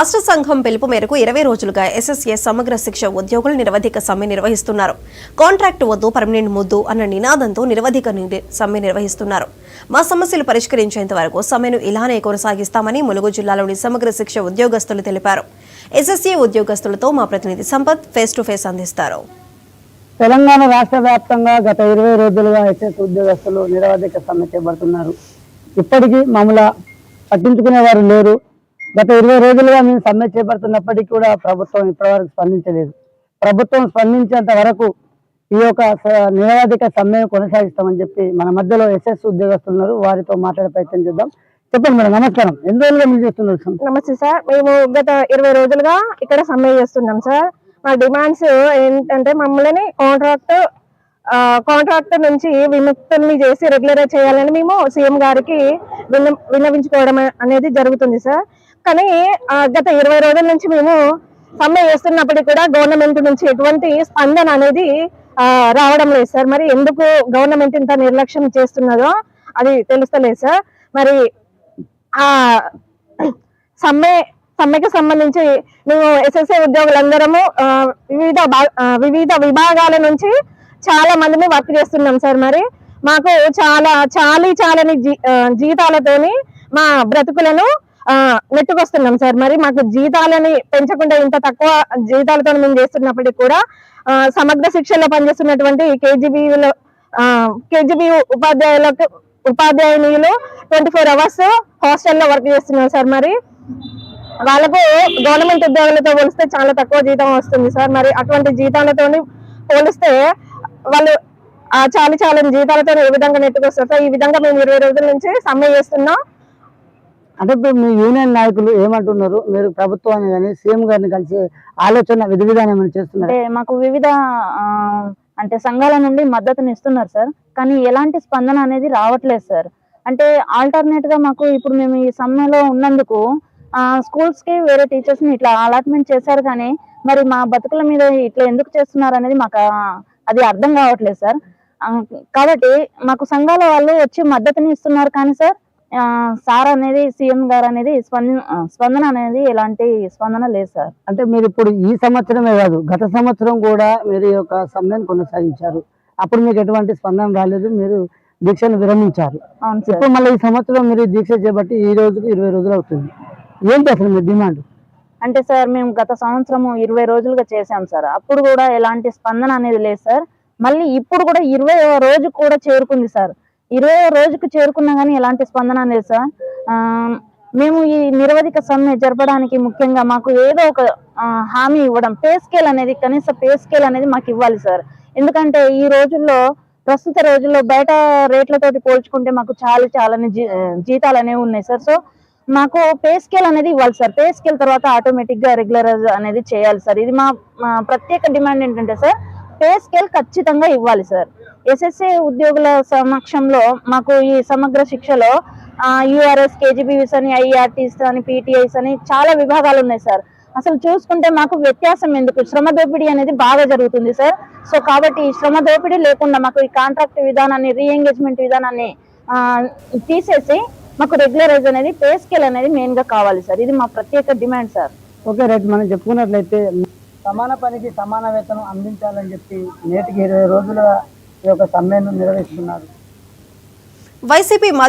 రాష్ట్ర సంఘం పిలుపు మేరకు 20 రోజులుగా ఎస్ఎస్ఏ సమగ్ర శిక్ష ఉద్యోగులు నిరవధిక సమ్మె నిర్వహిస్తున్నారు. కాంట్రాక్ట్ వద్దు, పర్మనెంట్ ముద్దు అన్న నినాదంతో నిరవధిక సమ్మె నిర్వహిస్తున్నారు. మా సమస్యలు పరిష్కరించేంత వరకు సమ్మెను ఇలానే కొనసాగిస్తామని ములుగు జిల్లాలోని సమగ్ర శిక్ష ఉద్యోగస్తులు తెలిపారు. ఎస్ఎస్ఏ ఉద్యోగస్తులతో మా ప్రతినిధి సంపత్ ఫేస్ టు ఫేస్ అందిస్తారు. తెలంగాణ రాష్ట్ర వ్యాప్తంగా గత 20 రోజులుగా ఎస్ఎస్ ఉద్యోగస్తులు నిరవధిక సమ్మె చేపడుతున్నారు. ఇప్పటికీ మమ్మల్ని పట్టించుకునేవారు లేరు. గత 20 రోజులుగా మేము సమ్మె చేపడుతున్నప్పటికీ కూడా ప్రభుత్వం ఇప్పటివరకు స్పందించలేదు. ప్రభుత్వం స్పందించేంత వరకు ఈ యొక్క నిరవధిక సమ్మె కొనసాగిస్తామని చెప్పి మన మధ్యలో ఎస్ఎస్ ఉద్యోగస్తులు ఉన్నారు. వారితో మాట్లాడే ప్రయత్నం చేద్దాం. చెప్పండి మేడం, నమస్కారం. ఎన్ని రోజులుగా మీరు చేస్తున్నారు? నమస్తే సార్, మేము గత 20 రోజులుగా ఇక్కడ సమ్మె చేస్తున్నాం సార్. మా డిమాండ్స్ ఏంటంటే మమ్మల్ని కాంట్రాక్ట్ నుంచి విముక్తుల్ని చేసి రెగ్యులరైజ్ చేయాలని మేము సీఎం గారికి విన్నవించుకోవడం అనేది జరుగుతుంది సార్. కానీ గత 20 రోజుల నుంచి మేము సమ్మె చేస్తున్నప్పటికీ కూడా గవర్నమెంట్ నుంచి ఎటువంటి స్పందన అనేది రావడం లేదు సార్. మరి ఎందుకు గవర్నమెంట్ ఇంత నిర్లక్ష్యం చేస్తున్నదో అది తెలుస్తలేదు సార్. మరి ఆ సమ్మెకి సంబంధించి మేము ఎస్ఎస్ఏ ఉద్యోగులందరము వివిధ విభాగాల నుంచి చాలా మందిని వర్క్ చేస్తున్నాం సార్. మరి మాకు చాలని జీతాలతోని మా బ్రతుకులను నెట్టుకొస్తున్నాం సార్. మరి మాకు జీతాలని పెంచకుండా ఇంత తక్కువ జీతాలతో మేము చేస్తున్నప్పటికీ కూడా సమగ్ర శిక్షణలో పనిచేస్తున్నటువంటి కేజీబీ ఉపాధ్యాయులు 24 అవర్స్ హాస్టల్లో వర్క్ చేస్తున్నారు సార్. మరి వాళ్ళకు గవర్నమెంట్ ఉద్యోగులతో పోలిస్తే చాలా తక్కువ జీతం వస్తుంది సార్. మరి అటువంటి జీతాలతో పోలిస్తే వాళ్ళు చాలని జీతాలతో ఏ విధంగా నెట్టుకొస్తారు సార్? ఈ విధంగా మేము 20 రోజుల నుంచి సమ్మె చేస్తున్నాం. అంటే ఇప్పుడు మీ యూనియన్ నాయకులు ఏమంటున్నారు? మీరు ప్రభుత్వాన్ని కానీ సీఎం గారిని కలిసి ఆలోచన విధి విధానం ఏమైనా చేస్తున్నారు? మాకు వివిధ అంటే సంఘాల నుండి మద్దతుని ఇస్తున్నారు సార్, కానీ ఎలాంటి స్పందన అనేది రావట్లేదు సార్. అంటే ఆల్టర్నేట్ గా మాకు ఇప్పుడు మేము ఈ సమ్మెలో ఉన్నందుకు స్కూల్స్ కి వేరే టీచర్స్ ని ఇట్లా అలాట్మెంట్ చేశారు, కానీ మరి మా బతుకుల మీద ఇట్లా ఎందుకు చేస్తున్నారు అనేది మాకు అది అర్థం కావట్లేదు సార్. కాబట్టి మాకు సంఘాల వాళ్ళు వచ్చి మద్దతుని ఇస్తున్నారు, కానీ సార్ అనేది సీఎం గారు అనేది స్పందన అనేది ఎలాంటి స్పందన లేదు సార్. అంటే మీరు ఇప్పుడు ఈ సంవత్సరమే కాదు, గత సంవత్సరం కూడా మీరు ఈ యొక్క సమ్మెను కొనసాగించారు. అప్పుడు మీకు ఎటువంటి స్పందన రాలేదు, మీరు దీక్షను విరమించారు. ఇప్పుడు మళ్ళీ ఈ సంవత్సరం మీరు దీక్ష చేపట్టి ఈ రోజుకి 20 రోజులు అవుతుంది. ఏంటి అసలు మీ డిమాండ్? అంటే సార్ మేము గత సంవత్సరం 20 రోజులుగా చేశాం సార్, అప్పుడు కూడా ఎలాంటి స్పందన అనేది లేదు సార్. మళ్ళీ ఇప్పుడు కూడా 20వ రోజు కూడా చేరుకుంది సార్. 20వ రోజుకు చేరుకున్నా కానీ ఎలాంటి స్పందన లేదు సార్. మేము ఈ నిరవధిక సమ్మె జరపడానికి ముఖ్యంగా మాకు ఏదో ఒక హామీ ఇవ్వడం, పే స్కేల్ అనేది, కనీస పే స్కేల్ అనేది మాకు ఇవ్వాలి సార్. ఎందుకంటే ఈ రోజుల్లో ప్రస్తుత రోజుల్లో బయట రేట్లతోటి పోల్చుకుంటే మాకు చాలని జీతాలు అనేవి ఉన్నాయి సార్. సో మాకు పే స్కేల్ అనేది ఇవ్వాలి సార్. పే స్కేల్ తర్వాత ఆటోమేటిక్ గా రెగ్యులరైజ్ అనేది చేయాలి సార్. ఇది మా ప్రత్యేక డిమాండ్ ఏంటంటే సార్, పే స్కేల్ ఖచ్చితంగా ఇవ్వాలి సార్. ఎస్ఎస్ఏ ఉద్యోగుల సమక్షంలో మాకు ఈ సమగ్ర శిక్షలో యూఆర్ఎస్, కేజీబీవీస్ అని, ఐఆర్టీస్ అని, పీటీఐస్ అని చాలా విభాగాలు ఉన్నాయి సార్. అసలు చూసుకుంటే మాకు వ్యత్యాసం ఎందుకు? శ్రమ దోపిడీ అనేది బాగా జరుగుతుంది సార్. సో కాబట్టి ఈ శ్రమ దోపిడీ లేకుండా మాకు ఈ కాంట్రాక్ట్ విధానాన్ని, రీఎంగేజ్మెంట్ విధానాన్ని తీసేసి మాకు రెగ్యులరైజ్ అనేది, పే స్కేల్ అనేది మెయిన్ గా కావాలి సార్. ఇది మా ప్రత్యేక డిమాండ్ సార్. Okay right. మనం చెప్పుకున్నట్లయితే సమాన పనికి సమాన వేతనం అందించాలని చెప్పి నేటికి 20 రోజులుగా ఈ యొక్క సమ్మెను నిర్వహిస్తున్నారు. వైసీపీ మాజీ